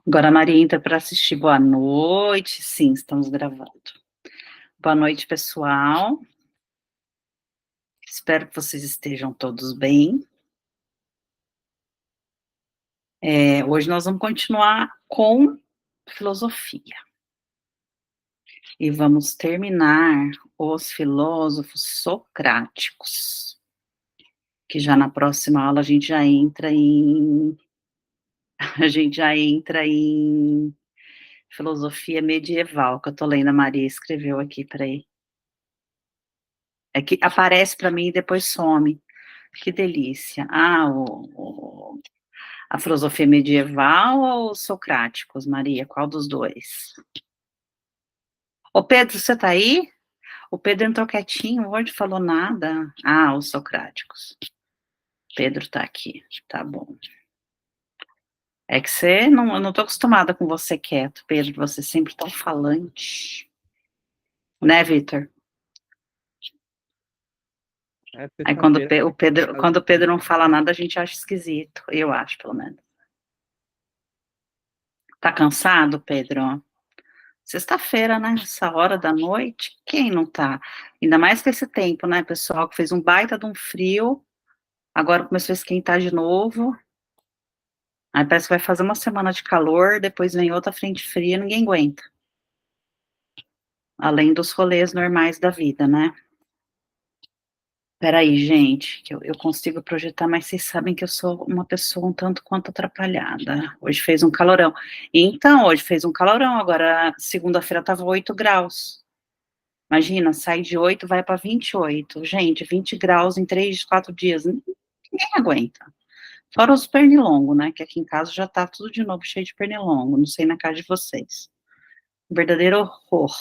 Agora a Maria entra para assistir. Boa noite. Sim, estamos gravando. Boa noite, pessoal. Espero que vocês estejam todos bem. Hoje nós vamos continuar com filosofia. E vamos terminar os filósofos socráticos. Que já na próxima aula a gente já entra em filosofia medieval, que eu tô lendo, a Maria escreveu aqui, peraí. É que aparece para mim e depois some. Que delícia. A filosofia medieval ou os socráticos, Maria? Qual dos dois? Ô, Pedro, você tá aí? O Pedro entrou quietinho, hoje falou nada. Ah, os socráticos. Pedro tá aqui, tá bom. É que eu não tô acostumada com você quieto, Pedro, você sempre tão falante. Né, Vitor? É Aí quando sexta-feira, né? quando o Pedro não fala nada, a gente acha esquisito. Eu acho, pelo menos. Tá cansado, Pedro? Sexta-feira, né? Essa hora da noite, quem não tá? Ainda mais que esse tempo, né, pessoal, que fez um baita de um frio, agora começou a esquentar de novo. Aí parece que vai fazer uma semana de calor, depois vem outra frente fria, ninguém aguenta. Além dos rolês normais da vida, né? Peraí, gente, que eu consigo projetar, mas vocês sabem que eu sou uma pessoa um tanto quanto atrapalhada. Hoje fez um calorão. Então, hoje fez um calorão, agora segunda-feira tava 8 graus. Imagina, sai de 8, vai para 28. Gente, 20 graus em 3, 4 dias. Ninguém aguenta. Fora os pernilongos, né? Que aqui em casa já tá tudo de novo cheio de pernilongo. Não sei na casa de vocês. Um verdadeiro horror.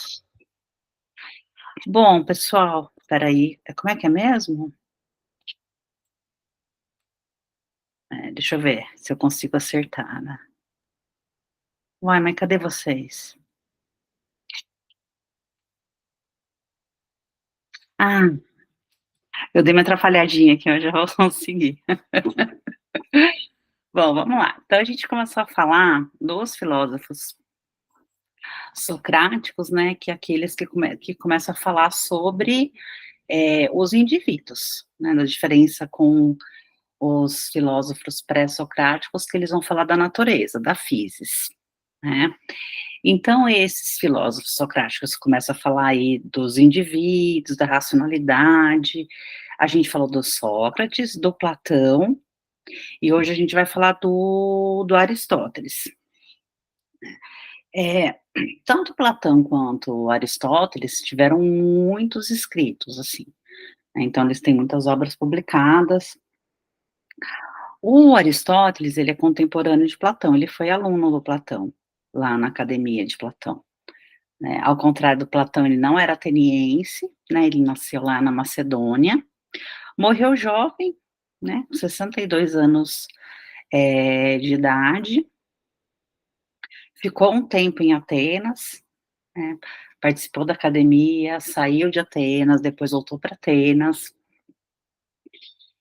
Bom, pessoal, peraí. Como é mesmo? Deixa eu ver se eu consigo acertar, né? Uai, mas cadê vocês? Ah, eu dei uma atrapalhadinha aqui, eu já vou conseguir. Bom, vamos lá. Então, a gente começou a falar dos filósofos socráticos, né, que é aqueles que começam a falar sobre os indivíduos, né, na diferença com os filósofos pré-socráticos, que eles vão falar da natureza, da physis, né. Então, esses filósofos socráticos começam a falar aí dos indivíduos, da racionalidade, a gente falou do Sócrates, do Platão, e hoje a gente vai falar do Aristóteles. Tanto Platão quanto Aristóteles tiveram muitos escritos, assim, né, então eles têm muitas obras publicadas. O Aristóteles, ele é contemporâneo de Platão, ele foi aluno do Platão, lá na academia de Platão, né, ao contrário do Platão, ele não era ateniense, né, ele nasceu lá na Macedônia, morreu jovem, né, com 62 anos de idade, ficou um tempo em Atenas, né, participou da academia, saiu de Atenas, depois voltou para Atenas,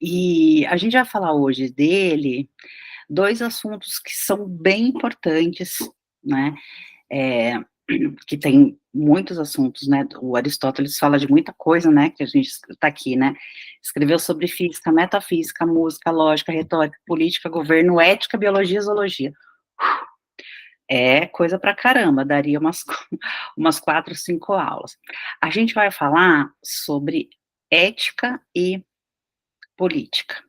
e a gente vai falar hoje dele, dois assuntos que são bem importantes, né, é, que tem muitos assuntos, né, o Aristóteles fala de muita coisa, né, que a gente está aqui, né, escreveu sobre física, metafísica, música, lógica, retórica, política, governo, ética, biologia, zoologia. É coisa pra caramba, daria umas 4, 5 aulas. A gente vai falar sobre ética e política,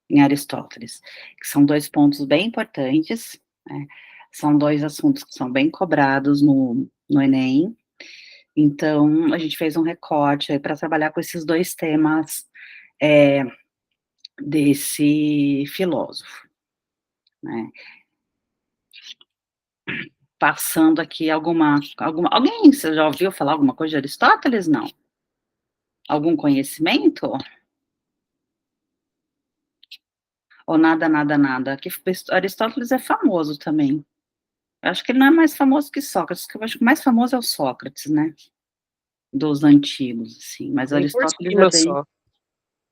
em Aristóteles, que são dois pontos bem importantes, né, são dois assuntos que são bem cobrados no Enem, então a gente fez um recorte aí para trabalhar com esses dois temas desse filósofo, né. Passando aqui alguém, você já ouviu falar alguma coisa de Aristóteles? Não? Algum conhecimento? Ou nada, nada, nada? Que Aristóteles é famoso também. Eu acho que ele não é mais famoso que Sócrates, que eu acho que o mais famoso é o Sócrates, né? Dos antigos, assim. Mas Bem por Aristóteles é cima só.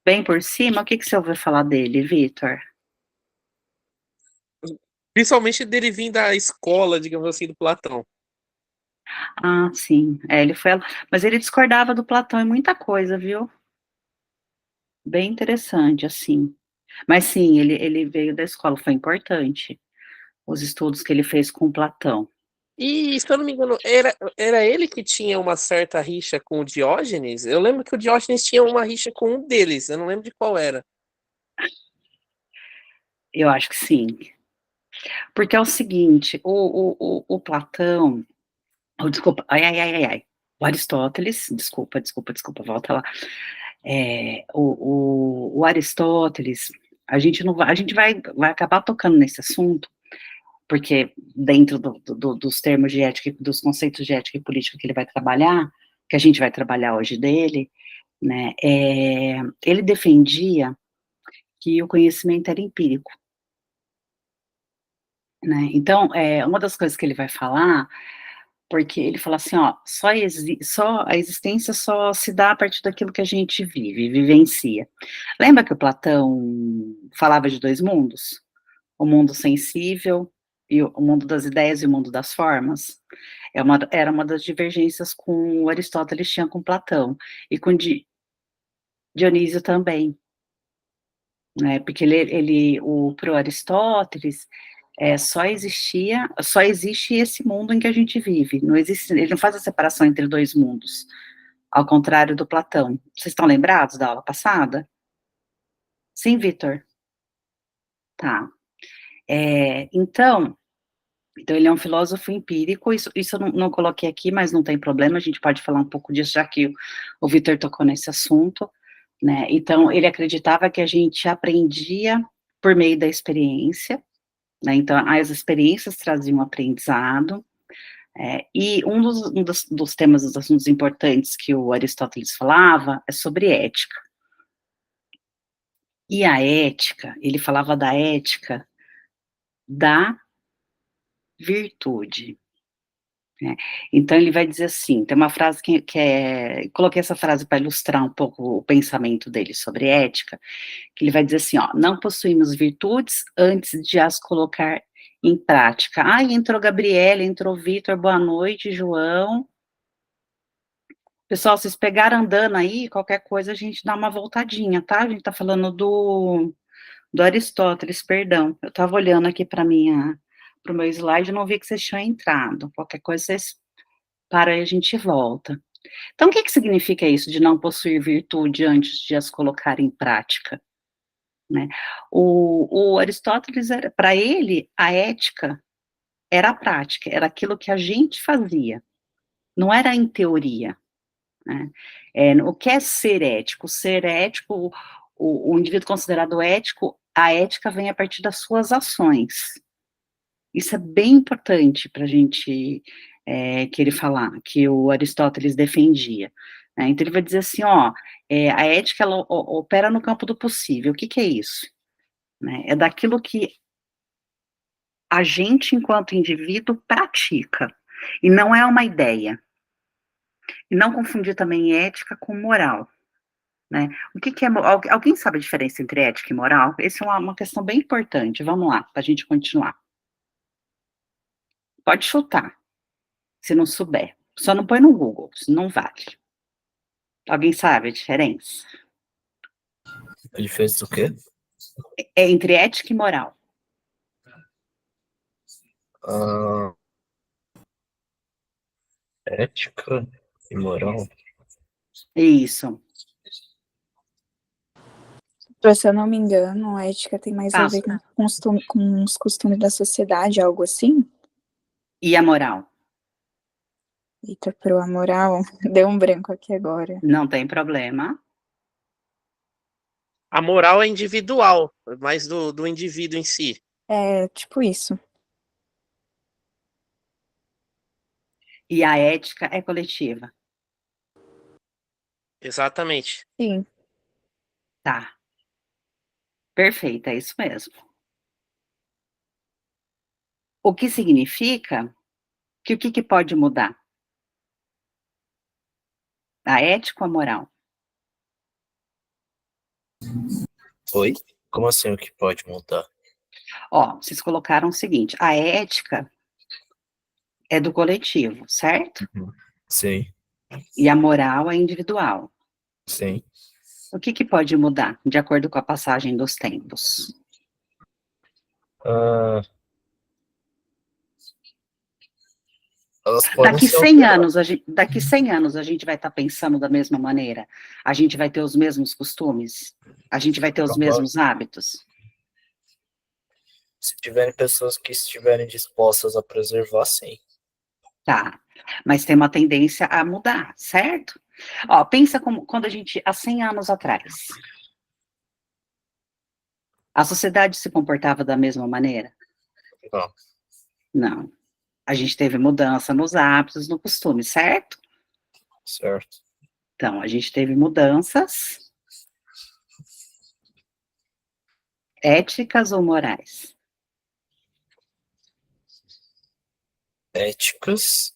bem por cima. O que você ouviu falar dele, Vitor? Principalmente dele vir da escola, digamos assim, do Platão. Ah, sim. Ele foi, mas ele discordava do Platão em muita coisa, viu? Bem interessante, assim. Mas sim, ele veio da escola, foi importante. Os estudos que ele fez com Platão. E, se eu não me engano, era ele que tinha uma certa rixa com o Diógenes? Eu lembro que o Diógenes tinha uma rixa com um deles, eu não lembro de qual era. Eu acho que sim. Porque é o seguinte, o Platão, desculpa, ai, o Aristóteles, desculpa, volta lá. O Aristóteles, a gente vai acabar tocando nesse assunto, porque dentro dos termos de ética, dos conceitos de ética e política que ele vai trabalhar, que a gente vai trabalhar hoje dele, né, ele defendia que o conhecimento era empírico, né, então, uma das coisas que ele vai falar, porque ele fala assim, ó, só a existência só se dá a partir daquilo que a gente vive, vivencia. Lembra que o Platão falava de dois mundos? O mundo sensível e o mundo das ideias e o mundo das formas? Era uma das divergências com o Aristóteles tinha com Platão, e com Dionísio também, né, porque pro Aristóteles, só existe esse mundo em que a gente vive, não existe, ele não faz a separação entre dois mundos, ao contrário do Platão. Vocês estão lembrados da aula passada? Sim, Vitor? Tá. Então ele é um filósofo empírico, isso eu não coloquei aqui, mas não tem problema, a gente pode falar um pouco disso, já que o Vitor tocou nesse assunto, né, então ele acreditava que a gente aprendia por meio da experiência, né, então as experiências traziam aprendizado, e dos temas, dos assuntos importantes que o Aristóteles falava, é sobre ética. E a ética, ele falava da ética da virtude, né? Então ele vai dizer assim, tem uma frase coloquei essa frase para ilustrar um pouco o pensamento dele sobre ética, que ele vai dizer assim, ó, não possuímos virtudes antes de as colocar em prática. Entrou Gabriela, entrou Vitor, boa noite, João. Pessoal, vocês pegaram andando aí, qualquer coisa a gente dá uma voltadinha, tá? A gente tá falando do Aristóteles, perdão. Eu estava olhando aqui para o meu slide, não vi que vocês tinham entrado. Qualquer coisa vocês param e a gente volta. Então, o que significa isso de não possuir virtude antes de as colocar em prática? Né? O Aristóteles, para ele, a ética era a prática, era aquilo que a gente fazia, não era em teoria. Né? O que é ser ético? Ser ético, o indivíduo considerado ético, a ética vem a partir das suas ações. Isso é bem importante para a gente querer falar, que o Aristóteles defendia. Né? Então ele vai dizer assim, ó, a ética ela opera no campo do possível. O que é isso? Né? É daquilo que a gente, enquanto indivíduo, pratica. E não é uma ideia. E não confundir também ética com moral. Né? O que é alguém sabe a diferença entre ética e moral? Essa é uma questão bem importante. Vamos lá, para a gente continuar. Pode chutar, se não souber. Só não põe no Google, senão não vale. Alguém sabe a diferença? A diferença do quê? É entre ética e moral. Ah, ética e moral. Isso. Se eu não me engano, a ética tem mais a ver Passo. com os costumes da sociedade, algo assim. E a moral? Eita, pro a moral, deu um branco aqui agora. Não tem problema. A moral é individual, mais do indivíduo em si. É, tipo isso. E a ética é coletiva. Exatamente. Sim. Tá. Perfeito, é isso mesmo. O que significa que o que pode mudar? A ética ou a moral? Oi? Como assim o que pode mudar? Ó, vocês colocaram o seguinte, a ética é do coletivo, certo? Sim, E a moral é individual. sim. O que pode mudar de acordo com a passagem dos tempos? Ah, elas podem Daqui ser 100 alteradas. anos, daqui 100 anos a gente vai estar pensando da mesma maneira? A gente vai ter os mesmos costumes? A gente vai ter os Prova- mesmos hábitos? Se tiverem pessoas que estiverem dispostas a preservar, sim. Tá, mas tem uma tendência a mudar, certo? Ó, pensa como quando a gente, há 100 anos atrás, a sociedade se comportava da mesma maneira? Não, Não. A gente teve mudança nos hábitos, no costume, certo? certo. Então, a gente teve mudanças éticas ou morais? Éticas,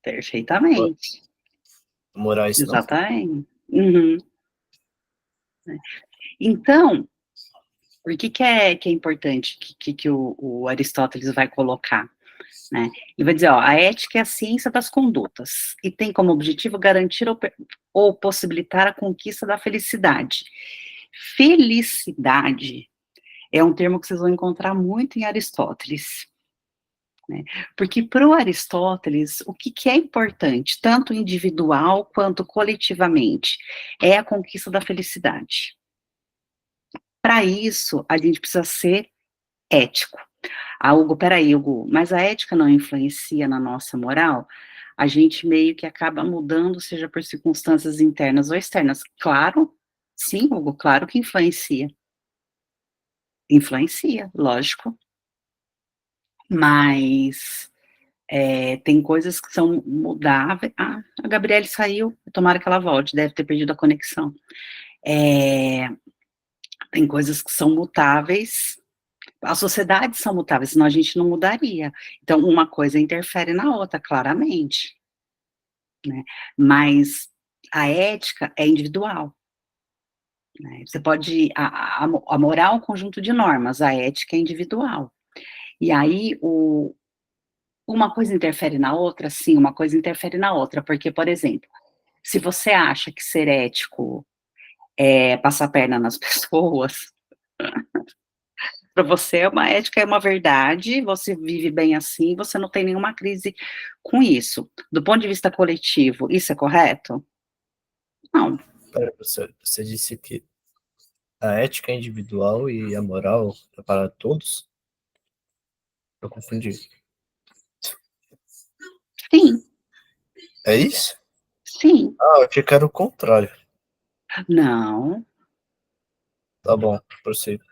Perfeitamente. morais não. Exatamente. Uhum. Então, por que é importante que o Aristóteles vai colocar? Né? Ele vai dizer, ó, a ética é a ciência das condutas e tem como objetivo garantir ou possibilitar a conquista da felicidade. Felicidade é um termo que vocês vão encontrar muito em Aristóteles, né? Porque para o Aristóteles, o que é importante, tanto individual quanto coletivamente, é a conquista da felicidade. Para isso, a gente precisa ser ético. Ah, Hugo, peraí, Hugo, mas a ética não influencia na nossa moral? A gente meio que acaba mudando, seja por circunstâncias internas ou externas. Claro, sim, Hugo, claro que influencia. Influencia, lógico. Mas tem coisas que são mudáveis. Ah, a Gabriele saiu, tomara que ela volte, deve ter perdido a conexão. É, tem coisas que são mutáveis. As sociedades são mutáveis, senão a gente não mudaria. Então, uma coisa interfere na outra, claramente, né? Mas a ética é individual, né? Você pode, a moral é um conjunto de normas, a ética é individual. E aí, uma coisa interfere na outra, sim, uma coisa interfere na outra, porque, por exemplo, se você acha que ser ético é passar a perna nas pessoas, para você é uma ética, é uma verdade, você vive bem assim, você não tem nenhuma crise com isso. Do ponto de vista coletivo, isso é correto? Não, Pera, você disse que a ética é individual e a moral é para todos? Eu confundi. sim, É isso? sim, Ah, eu achei que era o contrário. não, Tá bom, prossigo.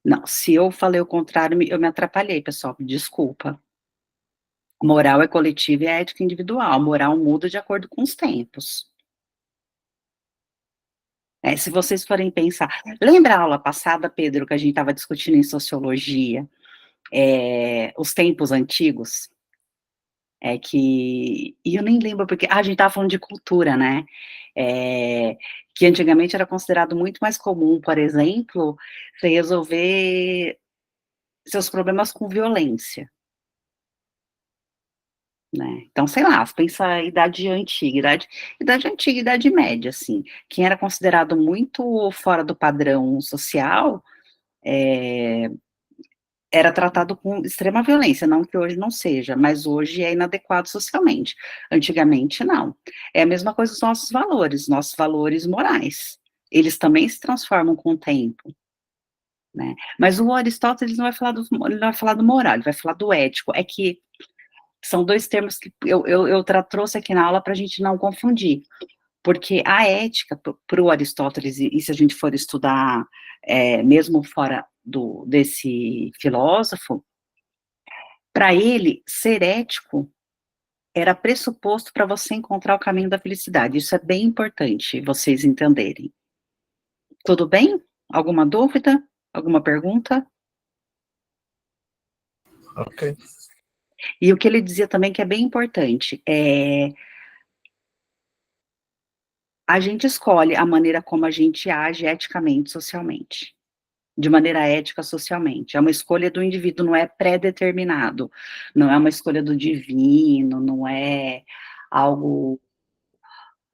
não, se eu falei o contrário, eu me atrapalhei, pessoal, desculpa. Moral é coletiva e a ética é individual, moral muda de acordo com os tempos. Se vocês forem pensar, lembra a aula passada, Pedro, que a gente estava discutindo em sociologia, os tempos antigos? E eu nem lembro porque, a gente estava falando de cultura, né? É, que antigamente era considerado muito mais comum, por exemplo, você resolver seus problemas com violência, né? Então, sei lá, você pensa a idade antiga, idade antiga, idade média, assim, quem era considerado muito fora do padrão social, é, era tratado com extrema violência, não que hoje não seja, mas hoje é inadequado socialmente. Antigamente, não. É a mesma coisa os nossos valores morais. Eles também se transformam com o tempo, né? Mas o Aristóteles não vai falar ele não vai falar do moral, ele vai falar do ético. É que são dois termos que eu trouxe aqui na aula para a gente não confundir. Porque a ética, para o Aristóteles, e se a gente for estudar, mesmo fora desse filósofo, para ele, ser ético era pressuposto para você encontrar o caminho da felicidade. Isso é bem importante vocês entenderem. Tudo bem? Alguma dúvida? Alguma pergunta? Ok. E o que ele dizia também que é bem importante, A gente escolhe a maneira como a gente age eticamente, socialmente. De maneira ética, socialmente. É uma escolha do indivíduo, não é pré-determinado. Não é uma escolha do divino, não é algo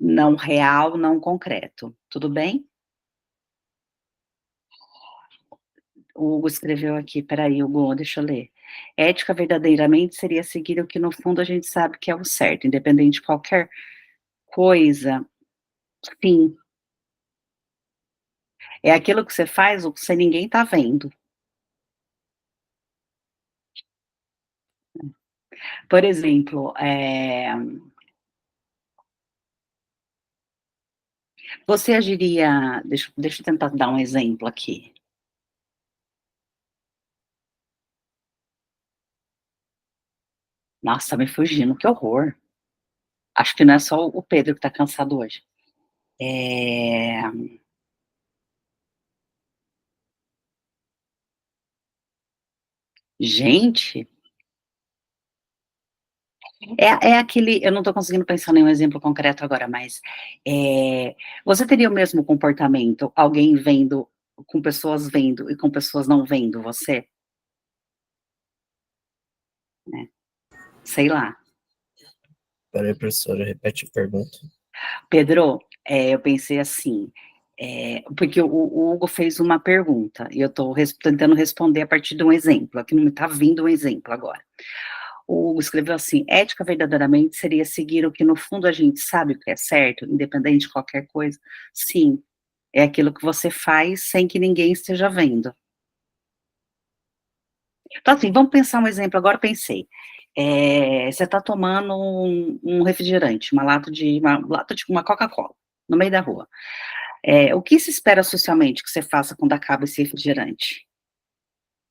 não real, não concreto. Tudo bem? O Hugo escreveu aqui, peraí, Hugo, deixa eu ler. Ética verdadeiramente seria seguir o que no fundo a gente sabe que é o certo, independente de qualquer coisa. Sim, é aquilo que você faz o que sem ninguém tá vendo. Por exemplo, você agiria, deixa eu tentar dar um exemplo aqui. Nossa, tá me fugindo, que horror. Acho que não é só o Pedro que tá cansado hoje. É... Gente, é aquele, eu não tô conseguindo pensar em nenhum exemplo concreto agora, mas você teria o mesmo comportamento, alguém vendo, com pessoas vendo e com pessoas não vendo você? Né? Sei lá. Peraí, professora, repete a pergunta. Pedro, eu pensei assim, porque o Hugo fez uma pergunta, e eu estou tentando responder a partir de um exemplo, aqui não me está vindo um exemplo agora. O Hugo escreveu assim, ética verdadeiramente seria seguir o que no fundo a gente sabe que é certo, independente de qualquer coisa? Sim, é aquilo que você faz sem que ninguém esteja vendo. Então assim, vamos pensar um exemplo, agora pensei. Você está tomando um refrigerante, uma lata de uma Coca-Cola, no meio da rua. O que se espera socialmente que você faça quando acaba esse refrigerante?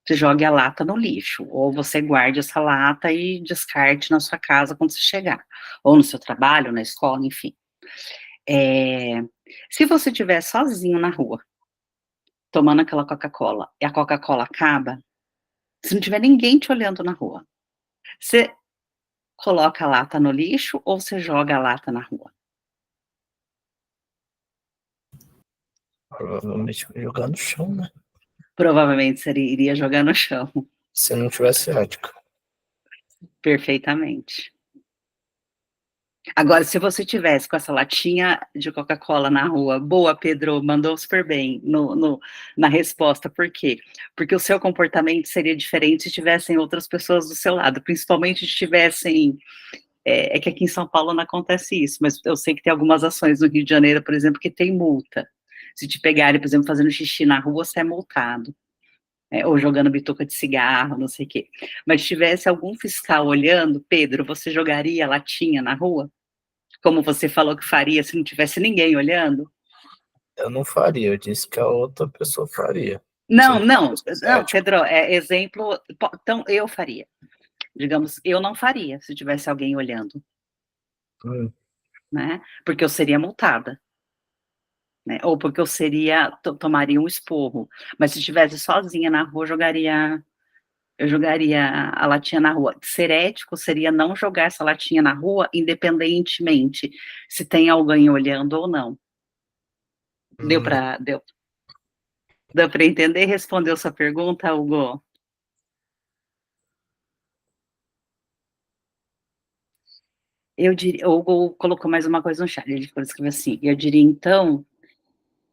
Você jogue a lata no lixo, ou você guarde essa lata e descarte na sua casa quando você chegar, ou no seu trabalho, na escola, enfim. Se você estiver sozinho na rua, tomando aquela Coca-Cola, e a Coca-Cola acaba, se não tiver ninguém te olhando na rua, você coloca a lata no lixo ou você joga a lata na rua? Provavelmente jogar no chão, né? Provavelmente você iria jogar no chão. Se não tivesse ética. Perfeitamente. Agora, se você tivesse com essa latinha de Coca-Cola na rua, boa, Pedro, mandou super bem na resposta, por quê? Porque o seu comportamento seria diferente se tivessem outras pessoas do seu lado, principalmente se tivessem, que aqui em São Paulo não acontece isso, mas eu sei que tem algumas ações no Rio de Janeiro, por exemplo, que tem multa. Se te pegarem, por exemplo, fazendo xixi na rua, você é multado. Ou jogando bituca de cigarro, não sei o quê. Mas se tivesse algum fiscal olhando, Pedro, você jogaria a latinha na rua? Como você falou que faria se não tivesse ninguém olhando? Eu não faria, eu disse que a outra pessoa faria. Não, Sim, não, não, ético. Pedro, exemplo, então eu faria. Digamos, eu não faria se tivesse alguém olhando, né? Porque eu seria multada, né? Ou porque eu tomaria um esporro. Mas se estivesse sozinha na rua, eu jogaria a latinha na rua. Ser ético seria não jogar essa latinha na rua, independentemente se tem alguém olhando ou não. Deu para entender e respondeu sua pergunta, Hugo? Eu diria, o Hugo colocou mais uma coisa no chat, ele escreveu assim, eu diria então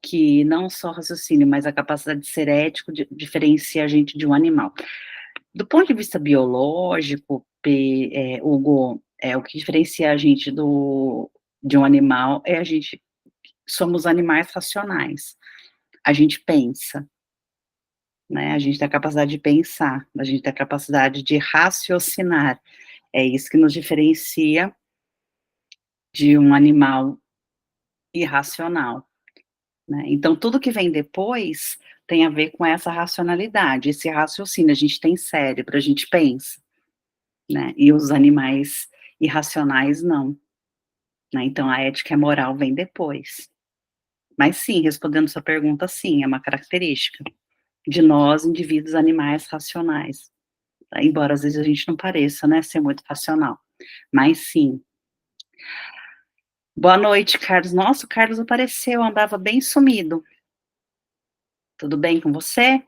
que não só raciocínio, mas a capacidade de ser ético diferencia a gente de um animal. Do ponto de vista biológico, Hugo, o que diferencia a gente de um animal a gente somos animais racionais. A gente pensa, né? A gente tem a capacidade de pensar, a gente tem a capacidade de raciocinar. É isso que nos diferencia de um animal irracional, né? Então, tudo que vem depois tem a ver com essa racionalidade, esse raciocínio. A gente tem cérebro, a gente pensa, né? E os animais irracionais não, né? Então, a ética e a moral vem depois. Mas sim, respondendo sua pergunta, sim, é uma característica de nós, indivíduos animais racionais. Embora às vezes a gente não pareça, né, ser muito racional. Mas sim. Boa noite, Carlos. Nossa, o Carlos apareceu, andava bem sumido. Tudo bem com você?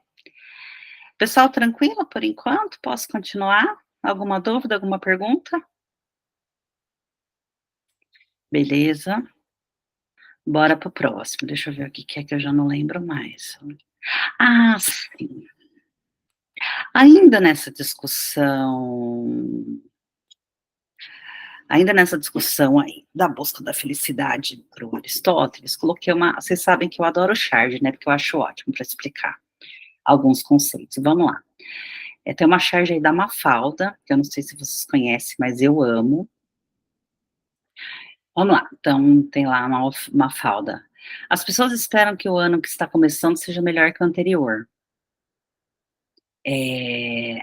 Pessoal, tranquilo por enquanto? Posso continuar? Alguma dúvida, alguma pergunta? Beleza. Bora pro próximo. Deixa eu ver o que é que eu já não lembro mais. Ah, sim. Ainda nessa discussão aí da busca da felicidade para o Aristóteles, coloquei vocês sabem que eu adoro o charge, né, porque eu acho ótimo para explicar alguns conceitos. Vamos lá. Tem uma charge aí da Mafalda, que eu não sei se vocês conhecem, mas eu amo. Vamos lá, então tem lá uma Mafalda. As pessoas esperam que o ano que está começando seja melhor que o anterior.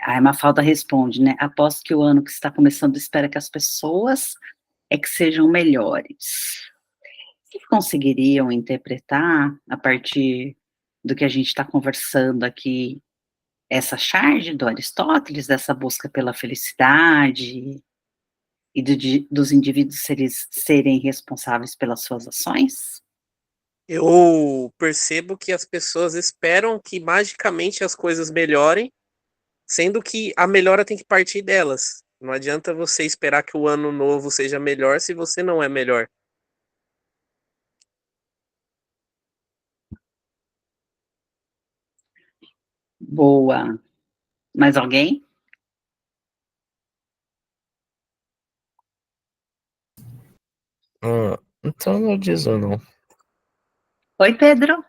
A Mafalda responde, né, aposto que o ano que está começando espera que as pessoas que sejam melhores. Vocês conseguiriam interpretar, a partir do que a gente está conversando aqui, essa charge do Aristóteles, dessa busca pela felicidade e dos indivíduos serem responsáveis pelas suas ações? Eu percebo que as pessoas esperam que magicamente as coisas melhorem, sendo que a melhora tem que partir delas. Não adianta você esperar que o ano novo seja melhor se você não é melhor. Boa. Mais alguém? Então não diz ou não. Oi, Pedro.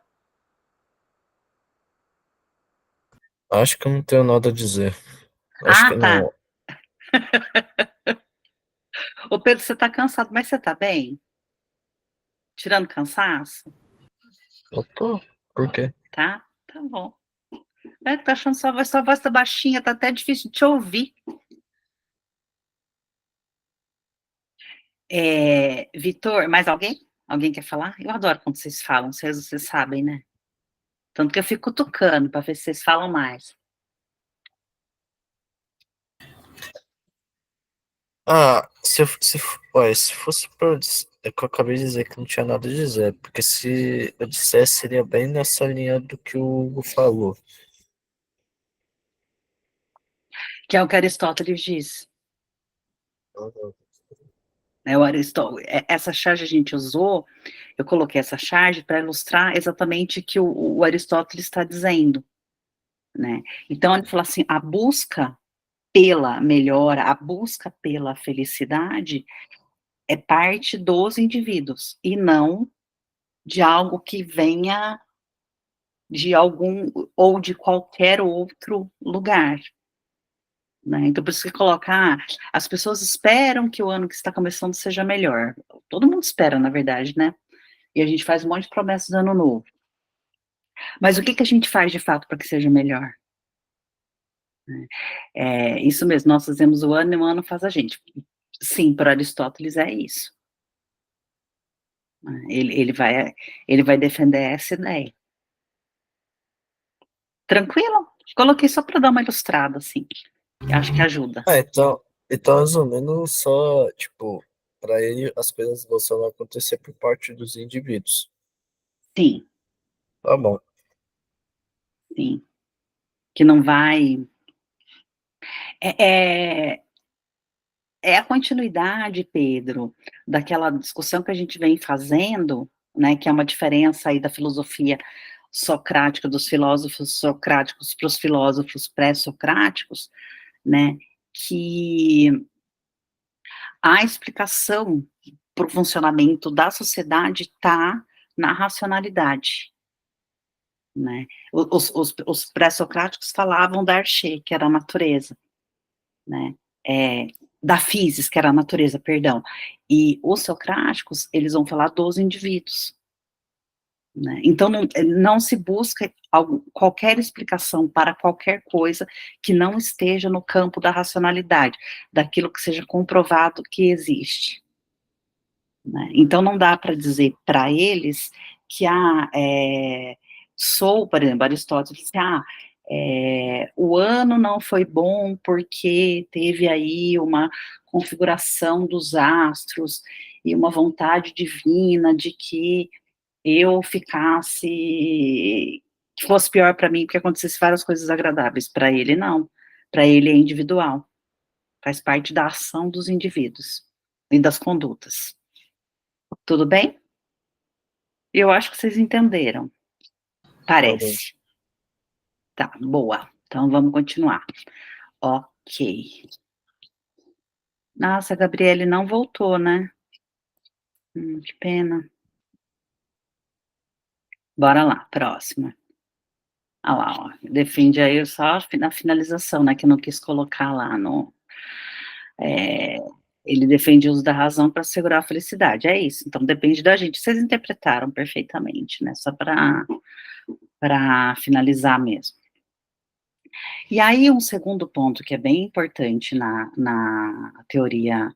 Acho que eu não tenho nada a dizer. Acho que Tá. não. Ô, Pedro, você tá cansado, mas você tá bem? Tirando cansaço? Eu tô. Por quê? Tá bom. Tá achando sua voz tá baixinha, tá até difícil de te ouvir. Vitor, mais alguém? Alguém quer falar? Eu adoro quando vocês falam, vocês sabem, né? Tanto que eu fico cutucando para ver se vocês falam mais. Se fosse pra eu dizer, é que eu acabei de dizer que não tinha nada a dizer, porque se eu dissesse, seria bem nessa linha do que o Hugo falou. Que é o que Aristóteles diz. Essa charge a gente usou, eu coloquei essa charge para ilustrar exatamente o que o Aristóteles está dizendo, né? Então, ele fala assim, a busca pela melhora, a busca pela felicidade é parte dos indivíduos, e não de algo que venha de algum, ou de qualquer outro lugar, né? Então, por isso que colocar, as pessoas esperam que o ano que está começando seja melhor. Todo mundo espera, na verdade, né? E a gente faz um monte de promessas de ano novo. Mas o que a gente faz de fato para que seja melhor? Isso mesmo, nós fazemos o ano e o ano faz a gente. Sim, para Aristóteles é isso. Ele vai defender essa ideia. Tranquilo? Coloquei só para dar uma ilustrada, assim. Acho que ajuda. Então, resumindo, só, tipo, para ele as coisas vão acontecer por parte dos indivíduos. Sim. Tá bom. Sim. Que não vai. É a continuidade, Pedro, daquela discussão que a gente vem fazendo, né, que é uma diferença aí da filosofia socrática, dos filósofos socráticos para os filósofos pré-socráticos, né, que a explicação para o funcionamento da sociedade está na racionalidade, né. Os pré-socráticos falavam da arche, que era a natureza, né, da physis, que era a natureza, perdão, e os socráticos, eles vão falar dos indivíduos, né, então não se busca qualquer explicação para qualquer coisa que não esteja no campo da racionalidade, daquilo que seja comprovado que existe, né, então não dá para dizer para eles que, por exemplo, Aristóteles disse, o ano não foi bom porque teve aí uma configuração dos astros e uma vontade divina de que eu ficasse, que fosse pior para mim, porque acontecesse várias coisas agradáveis. Para ele, não. Para ele é individual. Faz parte da ação dos indivíduos e das condutas. Tudo bem? Eu acho que vocês entenderam. Parece. Tá, boa. Então vamos continuar. Ok. Nossa, a Gabriele não voltou, né? Que pena. Bora lá, próxima. Ah lá, ó. Defende aí só na finalização, né? Que eu não quis colocar lá no. Ele defende o uso da razão para assegurar a felicidade. É isso. Então depende da gente. Vocês interpretaram perfeitamente, né? Só para finalizar mesmo. E aí, um segundo ponto que é bem importante na teoria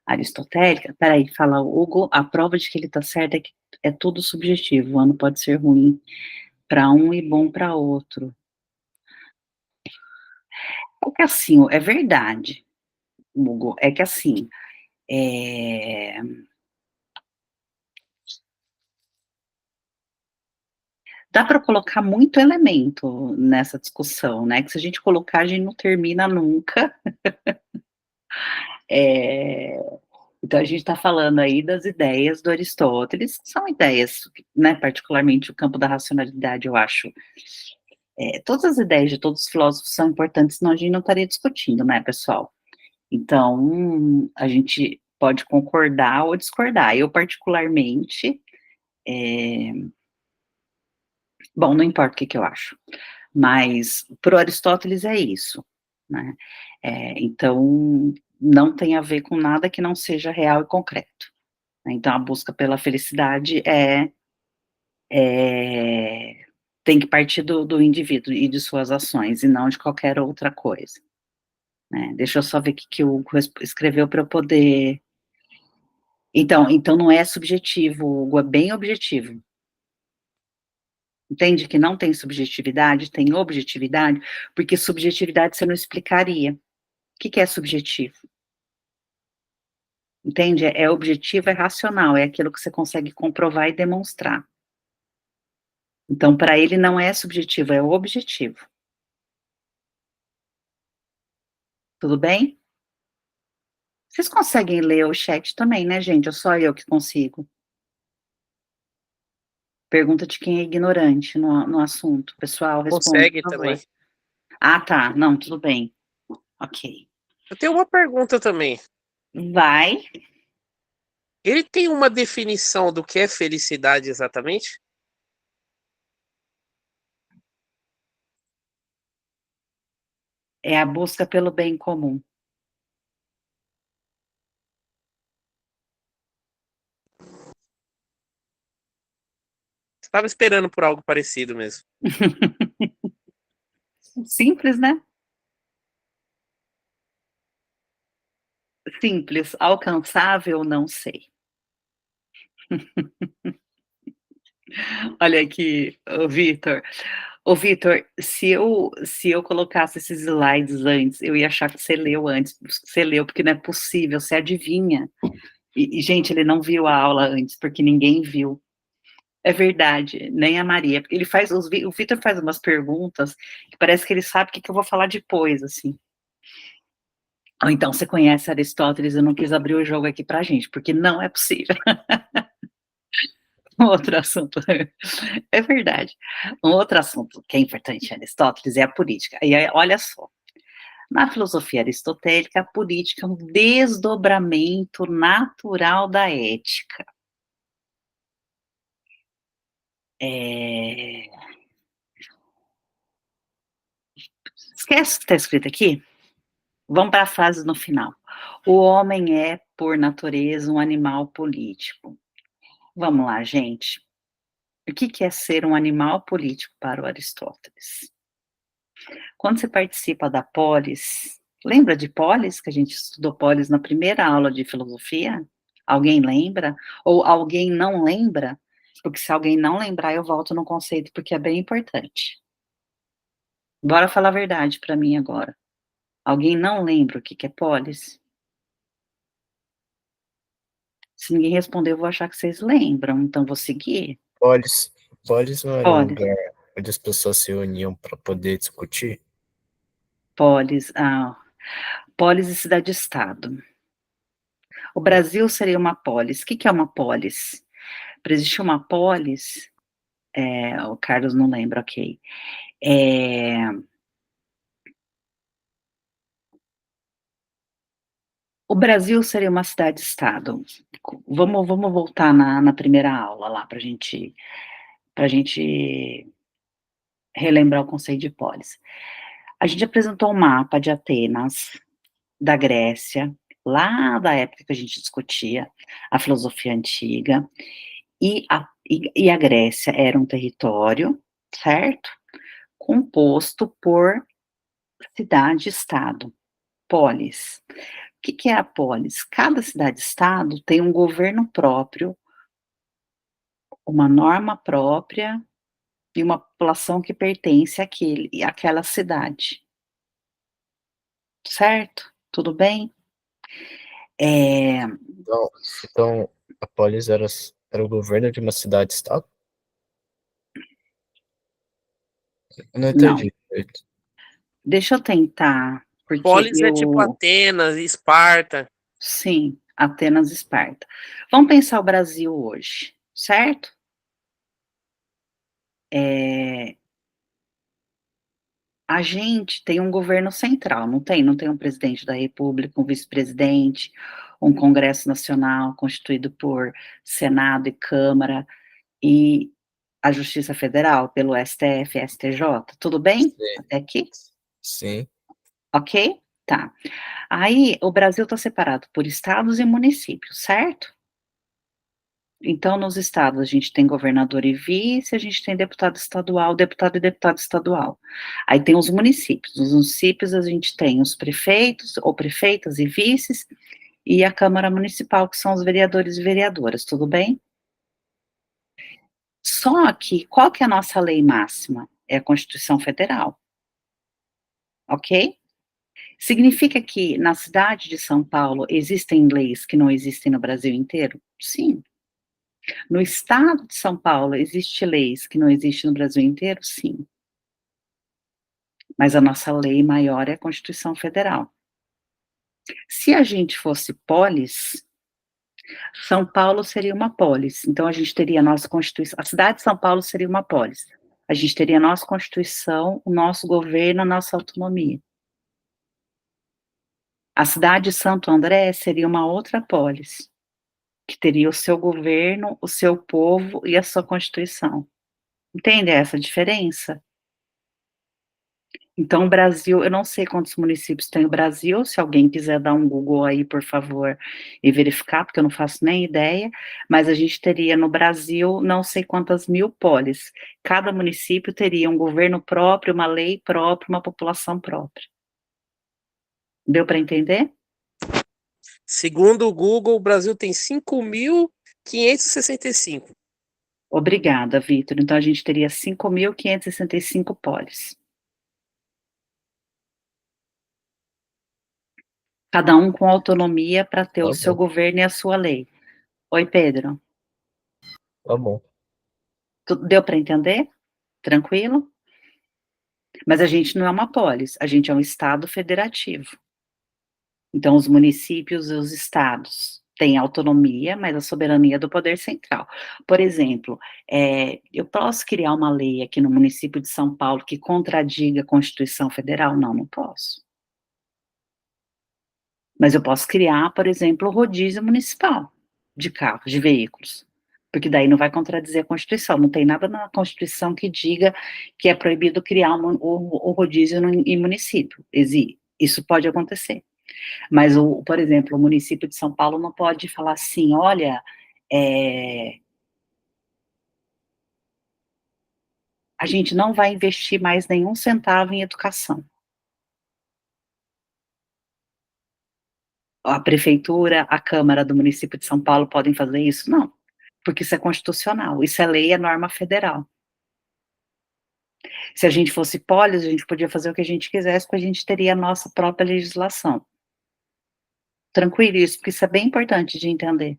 aristotélica, peraí, fala o Hugo, a prova de que ele está certo é que é tudo subjetivo, o ano pode ser ruim para um e bom para outro. É que assim, é verdade, Hugo, é que assim, dá para colocar muito elemento nessa discussão, né, que se a gente colocar, a gente não termina nunca. Então, a gente está falando aí das ideias do Aristóteles, que são ideias, né, particularmente o campo da racionalidade, eu acho. Todas as ideias de todos os filósofos são importantes, senão a gente não estaria discutindo, né, pessoal? Então, a gente pode concordar ou discordar. Eu, particularmente, bom, não importa o que eu acho, mas para o Aristóteles é isso, né? Então, não tem a ver com nada que não seja real e concreto. Então, a busca pela felicidade tem que partir do indivíduo e de suas ações, e não de qualquer outra coisa. Né? Deixa eu só ver o que o Hugo escreveu para eu poder... Então não é subjetivo, Hugo, é bem objetivo. Entende que não tem subjetividade, tem objetividade, porque subjetividade você não explicaria. O que é subjetivo? Entende? É objetivo, é racional, é aquilo que você consegue comprovar e demonstrar. Então, para ele não é subjetivo, é objetivo. Tudo bem? Vocês conseguem ler o chat também, né, gente? Ou só eu que consigo? Pergunta de quem é ignorante no assunto. Pessoal, responde, Consegue por também. favor. Ah, tá. Não, tudo bem. Ok. Eu tenho uma pergunta também. Vai. Ele tem uma definição do que é felicidade exatamente? É a busca pelo bem comum. Estava esperando por algo parecido mesmo. Simples, né? Simples. Alcançável, não sei. Olha aqui, o Vitor. Ô, Vitor, se eu colocasse esses slides antes, eu ia achar que você leu antes. Você leu, porque não é possível, você adivinha. E, gente, ele não viu a aula antes, porque ninguém viu. É verdade, nem a Maria. Ele faz, o Vitor faz umas perguntas que parece que ele sabe o que eu vou falar depois, assim. Ou então, você conhece Aristóteles, eu não quis abrir o jogo aqui pra gente, porque não é possível. Um outro assunto, é verdade. Um outro assunto que é importante em Aristóteles é a política. E aí, olha só, na filosofia aristotélica, a política é um desdobramento natural da ética. Esquece o que está escrito aqui? Vamos para a frase no final. O homem é, por natureza, um animal político. Vamos lá, gente. O que é ser um animal político para o Aristóteles? Quando você participa da polis, lembra de polis, que a gente estudou polis na primeira aula de filosofia? Alguém lembra? Ou alguém não lembra? Porque se alguém não lembrar, eu volto no conceito, porque é bem importante. Bora falar a verdade para mim agora. Alguém não lembra o que é polis? Se ninguém responder, eu vou achar que vocês lembram, então vou seguir. Polis não era um Polis, lugar onde as pessoas se uniam para poder discutir? polis, polis e cidade-estado. O Brasil seria uma polis. O que é uma polis? Para existir uma polis, o Carlos não lembra, ok. O Brasil seria uma cidade-estado. Vamos voltar na primeira aula lá, para gente relembrar o conceito de polis. A gente apresentou um mapa de Atenas, da Grécia, lá da época que a gente discutia a filosofia antiga, e a Grécia era um território, certo? Composto por cidade-estado, polis. O que é a polis? Cada cidade-estado tem um governo próprio, uma norma própria e uma população que pertence àquela cidade. Certo? Tudo bem? Então a polis era o governo de uma cidade-estado? Eu não Não. entendi direito. Deixa eu tentar, porque Polis é tipo Atenas, Esparta. Sim, Atenas e Esparta. Vamos pensar o Brasil hoje, certo? A gente tem um governo central, não tem? Não tem um presidente da República, um vice-presidente, um Congresso Nacional constituído por Senado e Câmara e a Justiça Federal pelo STF e STJ. Tudo bem? Sim. Até aqui? Sim. Ok? Tá. Aí, o Brasil está separado por estados e municípios, certo? Então, nos estados, a gente tem governador e vice, a gente tem deputado estadual, deputado e deputado estadual. Aí tem os municípios. Nos municípios, a gente tem os prefeitos, ou prefeitas e vices, e a Câmara Municipal, que são os vereadores e vereadoras, tudo bem? Só que, qual que é a nossa lei máxima? É a Constituição Federal. Ok? Significa que na cidade de São Paulo existem leis que não existem no Brasil inteiro? Sim. No estado de São Paulo, existe leis que não existem no Brasil inteiro? Sim. Mas a nossa lei maior é a Constituição Federal. Se a gente fosse polis, São Paulo seria uma polis. Então, a gente teria a nossa Constituição. A cidade de São Paulo seria uma polis. A gente teria a nossa Constituição, o nosso governo, a nossa autonomia. A cidade de Santo André seria uma outra polis, que teria o seu governo, o seu povo e a sua Constituição. Entende essa diferença? Então, o Brasil, eu não sei quantos municípios tem o Brasil, se alguém quiser dar um Google aí, por favor, e verificar, porque eu não faço nem ideia, mas a gente teria no Brasil não sei quantas mil polis. Cada município teria um governo próprio, uma lei própria, uma população própria. Deu para entender? Segundo o Google, o Brasil tem 5.565. Obrigada, Vitor. Então, a gente teria 5.565 polis. Cada um com autonomia para ter o seu governo e a sua lei. Oi, Pedro. Tá bom. Deu para entender? Tranquilo? Mas a gente não é uma polis, a gente é um estado federativo. Então, os municípios e os estados têm autonomia, mas a soberania é do poder central. Por exemplo, eu posso criar uma lei aqui no município de São Paulo que contradiga a Constituição Federal? Não, não posso. Mas eu posso criar, por exemplo, o rodízio municipal de carros, de veículos, porque daí não vai contradizer a Constituição, não tem nada na Constituição que diga que é proibido criar o rodízio em município, isso pode acontecer, mas, por exemplo, o município de São Paulo não pode falar assim, olha, a gente não vai investir mais nenhum centavo em educação. A prefeitura, a Câmara do município de São Paulo podem fazer isso? Não, porque isso é constitucional, isso é lei, é norma federal. Se a gente fosse polis, a gente podia fazer o que a gente quisesse, porque a gente teria a nossa própria legislação. Tranquilo isso, porque isso é bem importante de entender.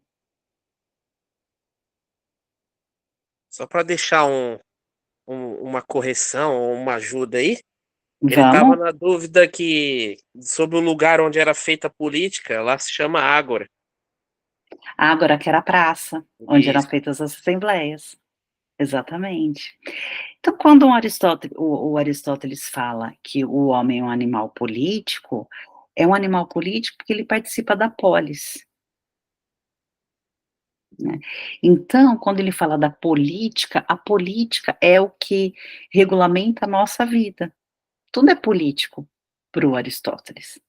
Só para deixar uma correção ou uma ajuda aí. Ele estava Vamos? na dúvida sobre o lugar onde era feita a política, lá se chama Ágora. Agora que era a praça, onde eram Isso. feitas as assembleias. Exatamente. Então, quando o Aristóteles fala que o homem é um animal político, é um animal político porque ele participa da polis, né? Então, quando ele fala da política, a política é o que regulamenta a nossa vida. Tudo é político para o Aristóteles,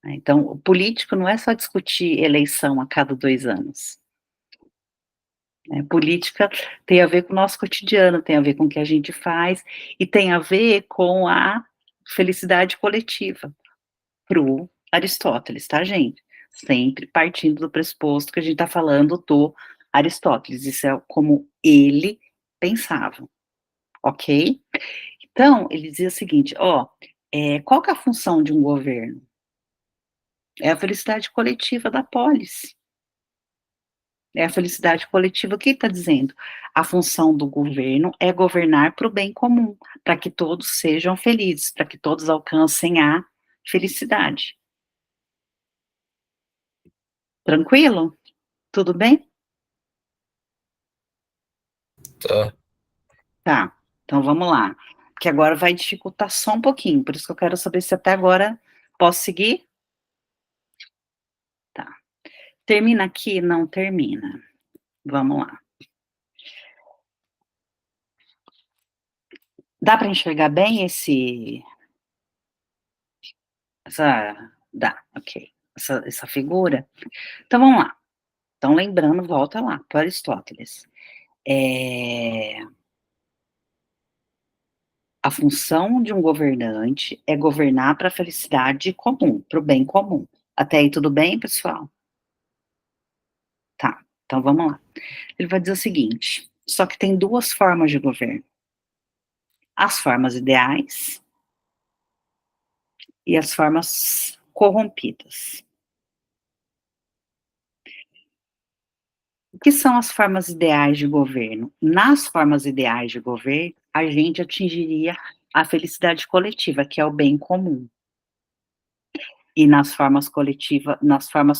né? Então, o político não é só discutir eleição a cada 2 anos. Política tem a ver com o nosso cotidiano, tem a ver com o que a gente faz, e tem a ver com a felicidade coletiva, pro Aristóteles, tá, gente? Sempre partindo do pressuposto que a gente está falando do Aristóteles, isso é como ele pensava, ok? Então, ele dizia o seguinte, qual que é a função de um governo? É a felicidade coletiva da polis. É a felicidade coletiva. O que está dizendo? A função do governo é governar para o bem comum, para que todos sejam felizes, para que todos alcancem a felicidade. Tranquilo? Tudo bem? Tá. Tá. Então vamos lá. Porque agora vai dificultar só um pouquinho, por isso que eu quero saber se até agora posso seguir? Tá. Termina aqui? Não termina. Vamos lá. Dá para enxergar bem dá, ok. Essa figura? Então vamos lá. Então, lembrando, volta lá, para Aristóteles. A função de um governante é governar para a felicidade comum, para o bem comum. Até aí tudo bem, pessoal? Tá, então vamos lá. Ele vai dizer o seguinte, só que tem 2 formas de governo. As formas ideais e as formas corrompidas. O que são as formas ideais de governo? Nas formas ideais de governo, a gente atingiria a felicidade coletiva, que é o bem comum. E nas formas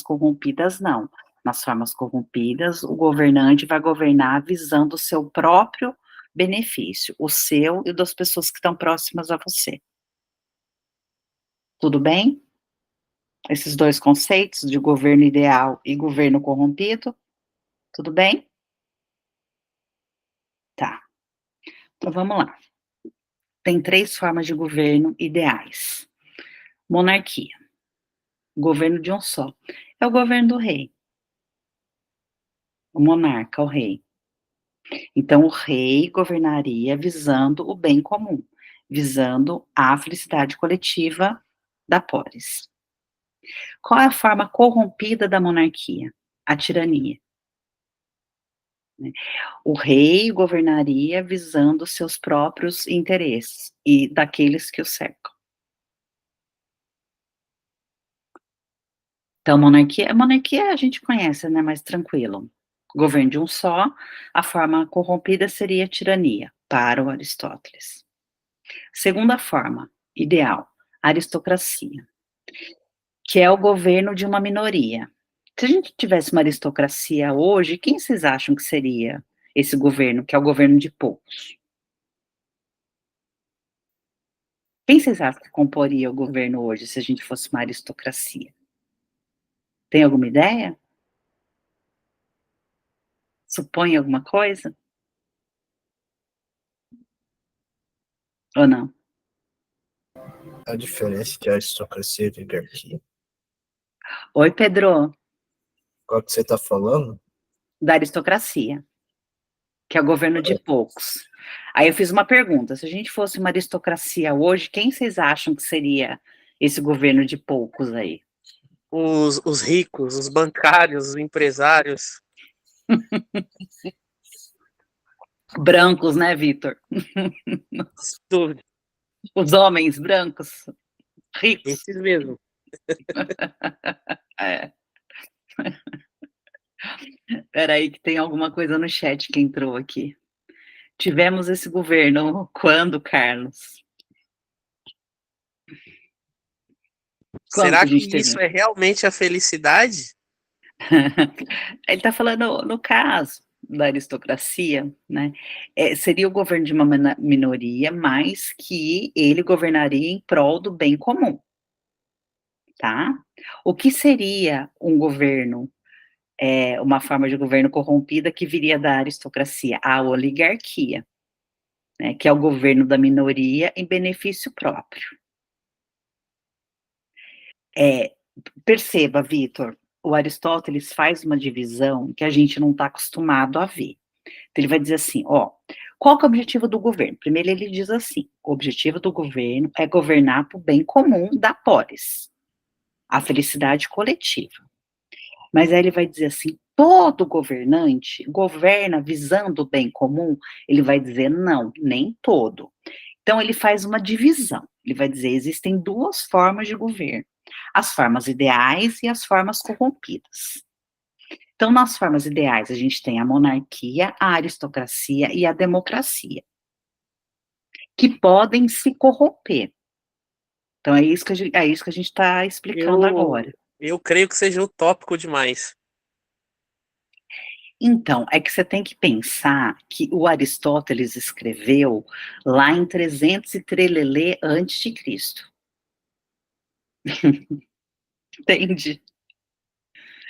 corrompidas, não. Nas formas corrompidas, o governante vai governar visando o seu próprio benefício, o seu e o das pessoas que estão próximas a você. Tudo bem? Esses 2 conceitos de governo ideal e governo corrompido? Tudo bem? Tá. Então vamos lá. Tem 3 formas de governo ideais. Monarquia. Governo de um só. É o governo do rei. O monarca, o rei. Então, o rei governaria visando o bem comum, visando a felicidade coletiva da polis. Qual é a forma corrompida da monarquia? A tirania. O rei governaria visando seus próprios interesses e daqueles que o cercam. Então, monarquia a gente conhece, né, mais tranquilo. Governo de um só, a forma corrompida seria a tirania, para o Aristóteles. Segunda forma, ideal, aristocracia, que é o governo de uma minoria. Se a gente tivesse uma aristocracia hoje, quem vocês acham que seria esse governo, que é o governo de poucos? Quem vocês acham que comporia o governo hoje, se a gente fosse uma aristocracia? Tem alguma ideia? Supõe alguma coisa? Ou não? A diferença de aristocracia e oligarquia. Oi, Pedro, Qual que você está falando? da aristocracia, que é o governo de poucos. Aí eu fiz uma pergunta, se a gente fosse uma aristocracia hoje, quem vocês acham que seria esse governo de poucos aí? Os ricos, os bancários, os empresários. Brancos, né, Vitor? Tudo. Os homens brancos, ricos. Esses mesmo. É. Espera aí que tem alguma coisa no chat que entrou aqui. Tivemos esse governo quando, Carlos? Quando que Será a que gente isso teve? é realmente a felicidade? Ele está falando, no caso da aristocracia, né, seria o governo de uma minoria, mas que ele governaria em prol do bem comum, tá? O que seria um governo, uma forma de governo corrompida que viria da aristocracia? A oligarquia, né, que é o governo da minoria em benefício próprio. Perceba, Vitor, o Aristóteles faz uma divisão que a gente não está acostumado a ver. Então, ele vai dizer assim, ó, qual que é o objetivo do governo? Primeiro ele diz assim, o objetivo do governo é governar para o bem comum da polis, a felicidade coletiva. Mas aí ele vai dizer assim, todo governante governa visando o bem comum? Ele vai dizer não, nem todo. Então ele faz uma divisão, ele vai dizer, existem duas formas de governo, as formas ideais e as formas corrompidas. Então, nas formas ideais, a gente tem a monarquia, a aristocracia e a democracia, que podem se corromper. Então, é isso que a gente está explicando Eu, agora. eu creio que seja utópico demais. Então, é que você tem que pensar que o Aristóteles escreveu lá em 300 e trelelê antes de Cristo. Entende?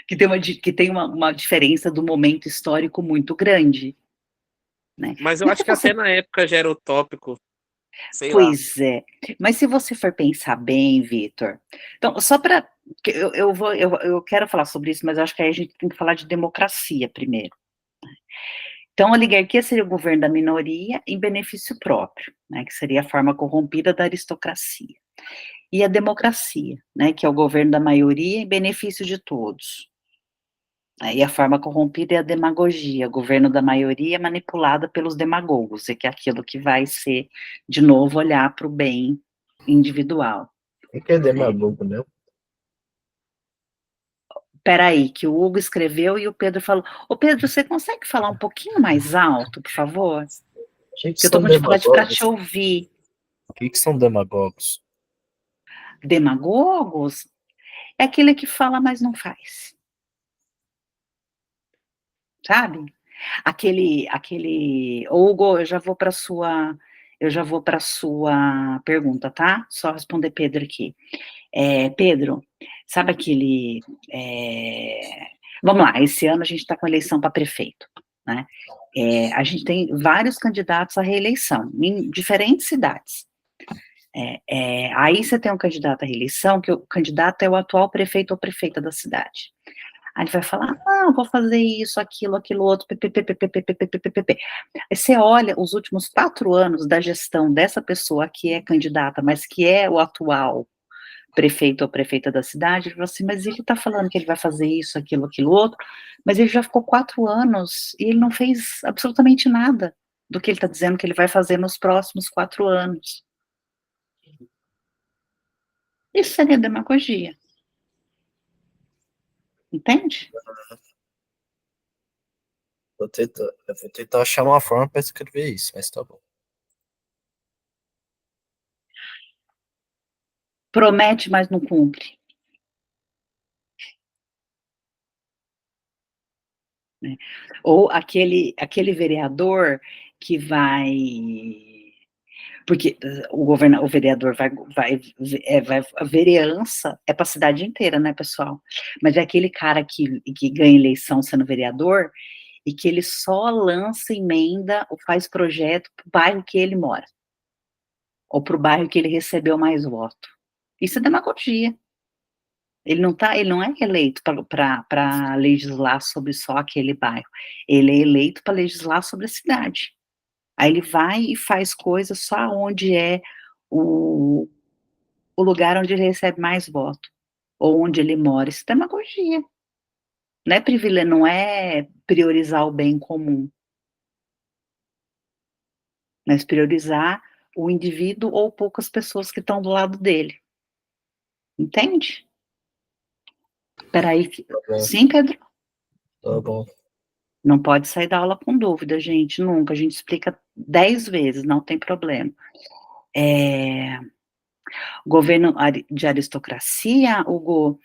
Que tem uma diferença do momento histórico muito grande, né? Mas eu Mas acho se que até você na época já era utópico, sei lá. Pois é. Mas se você for pensar bem, Vitor, então, só para eu quero falar sobre isso, mas eu acho que aí a gente tem que falar de democracia primeiro. Então, a oligarquia seria o governo da minoria em benefício próprio, né, que seria a forma corrompida da aristocracia. E a democracia, né, que é o governo da maioria em benefício de todos. E a forma corrompida é a demagogia, o governo da maioria manipulada pelos demagogos, e que é aquilo que vai ser, de novo, olhar para o bem individual. O que é demagogo, né? Peraí, que o Hugo escreveu e o Pedro falou. Ô Pedro, você consegue falar um pouquinho mais alto, por favor? O que Que eu tô são com dificuldade para te demagogos? ouvir. O que são demagogos? Demagogos é aquele que fala, mas não faz. Sabe? Hugo, eu já vou para sua pergunta, tá? Só responder Pedro aqui. Pedro, sabe aquele, vamos lá, esse ano a gente está com eleição para prefeito, né? A gente tem vários candidatos à reeleição, em diferentes cidades. Aí você tem um candidato à reeleição, que o candidato é o atual prefeito ou prefeita da cidade. Aí ele vai falar, não, vou fazer isso, aquilo outro, ppp. Aí você olha os últimos 4 anos da gestão dessa pessoa que é candidata, mas que é o atual prefeito ou prefeita da cidade, ele fala assim, mas ele está falando que ele vai fazer isso, aquilo outro, mas ele já ficou 4 anos e ele não fez absolutamente nada do que ele está dizendo que ele vai fazer nos próximos 4 anos. Isso seria demagogia. Entende? Eu vou tentar achar uma forma para escrever isso, mas tá bom. Promete, mas não cumpre. Né? Ou aquele vereador que vai, porque o vereador a vereança é para a cidade inteira, né, pessoal? Mas é aquele cara que ganha eleição sendo vereador e que ele só lança emenda ou faz projeto para o bairro que ele mora, ou para o bairro que ele recebeu mais voto. Isso é demagogia. Ele não é eleito para legislar sobre só aquele bairro. Ele é eleito para legislar sobre a cidade. Aí ele vai e faz coisas só onde é o, o lugar onde ele recebe mais voto, ou onde ele mora. Isso é demagogia. Não é privilégio, não é priorizar o bem comum, mas priorizar o indivíduo ou poucas pessoas que estão do lado dele. Entende? Peraí. Tá bom, Sim, Pedro? tá bom. Não pode sair da aula com dúvida, gente, nunca. A gente explica 10 vezes, não tem problema. Governo de aristocracia, Hugo,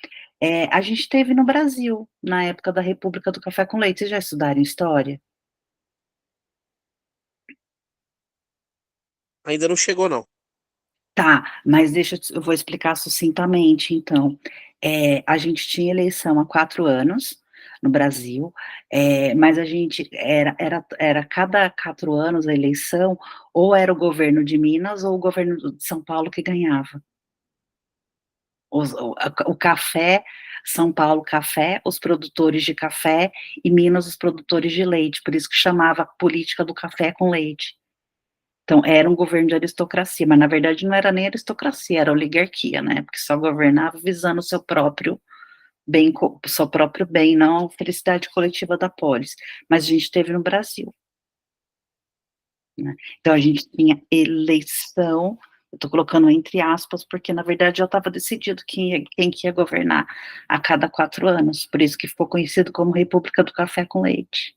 a gente teve no Brasil, na época da República do Café com Leite. Vocês já estudaram história? Ainda não chegou, não. Tá, mas eu vou explicar sucintamente, então. A gente tinha eleição há 4 anos no Brasil, mas a gente era cada 4 anos a eleição, ou era o governo de Minas ou o governo de São Paulo que ganhava. O café, São Paulo café, os produtores de café, e Minas os produtores de leite, por isso que chamava política do café com leite. Então, era um governo de aristocracia, mas na verdade não era nem aristocracia, era oligarquia, né, porque só governava visando o seu próprio bem, não a felicidade coletiva da polis, mas a gente teve no Brasil, né, então a gente tinha eleição, eu tô colocando entre aspas, porque na verdade já estava decidido quem que ia governar a cada 4 anos, por isso que ficou conhecido como República do Café com Leite.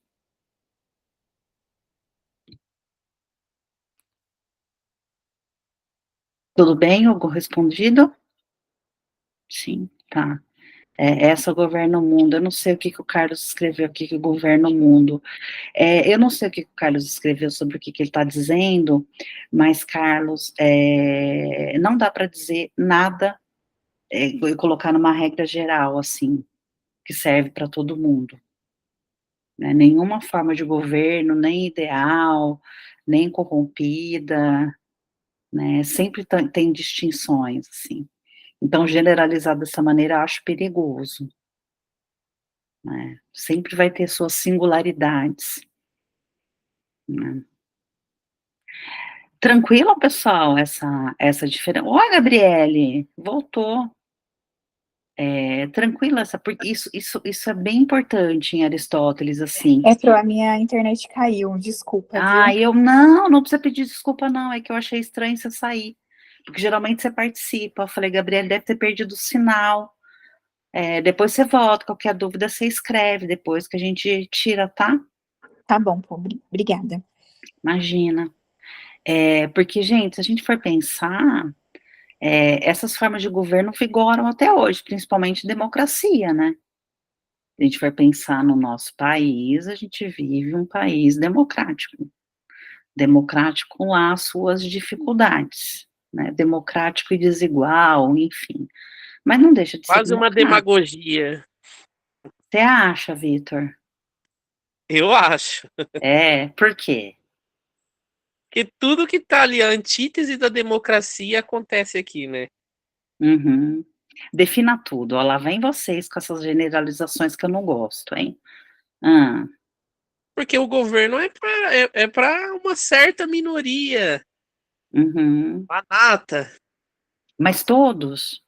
Tudo bem, Hugo, respondido? Sim, tá. Essa governa o mundo. Eu não sei o que o Carlos escreveu aqui que governa o mundo. Eu não sei o que o Carlos escreveu sobre o que ele está dizendo, mas, Carlos, não dá para dizer nada e colocar numa regra geral, assim, que serve para todo mundo. Né? Nenhuma forma de governo, nem ideal, nem corrompida, né? Sempre tem distinções, assim. Então, generalizar dessa maneira eu acho perigoso. Né? Sempre vai ter suas singularidades. Né? Tranquilo, pessoal, essa diferença. Ó, Gabriele, voltou. Tranquila, porque isso é bem importante em Aristóteles, assim. A minha internet caiu, desculpa, viu? Não precisa pedir desculpa, não, é que eu achei estranho você sair, porque geralmente você participa. Eu falei, Gabriele deve ter perdido o sinal. Depois você volta, qualquer dúvida você escreve depois que a gente tira, tá? Tá bom, pô, obrigada. Imagina. Porque, gente, se a gente for pensar, essas formas de governo vigoram até hoje, principalmente democracia, né? Se a gente for pensar no nosso país, a gente vive um país democrático. Democrático com lá as suas dificuldades, né? Democrático e desigual, enfim. Mas não deixa de ser Quase uma democrático. demagogia. Você acha, Vitor? Eu acho. Por quê? Porque tudo que tá ali, a antítese da democracia, acontece aqui, né? Uhum. Defina tudo. Ó, lá vem vocês com essas generalizações que eu não gosto, hein? Ah, Porque o governo é pra uma certa minoria. uhum. Banata. Mas todos?